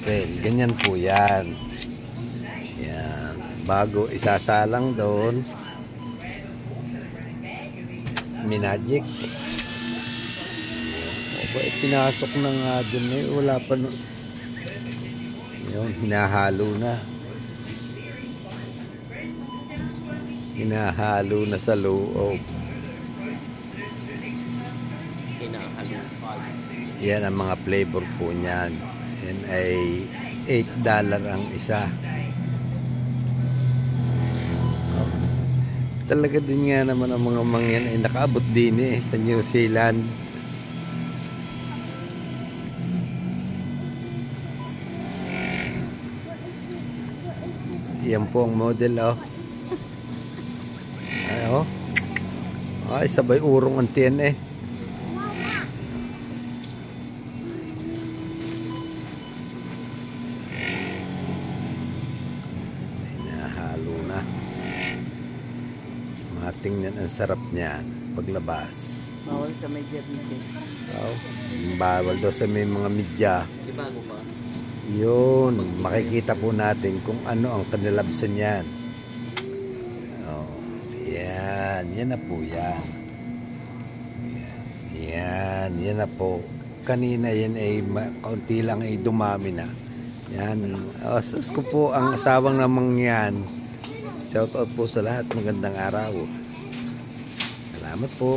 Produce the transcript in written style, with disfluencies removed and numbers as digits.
gospel. Ganyan po yan. Yan. Bago isasalang doon, minagic. Pinasok na nga dun eh. Wala pa nun. Yun, hinahalo na. Hinahalo na sa loob. Yan ang mga flavor po niyan. Yan ay $8 ang isa. Talaga din nga naman ang mga mangyan ay nakaabot din eh sa New Zealand. Yan po ang model oh. Ay oh. Ay sabay urong ang tiyan eh. Halo na. Matingnan ang sarap niyan paglabas. Bawal sa media video. Oh, bawal daw sa may mga media. Di bago pa? Yun, makikita po natin kung ano ang kanilabsan yan. Oh, yan. Yan na po yan. Yan na po. Kanina yan ay kaunti lang ay dumami na. Yan. Sus ko po ang asawang namang yan. Shout out po sa lahat. Magandang araw. Salamat po.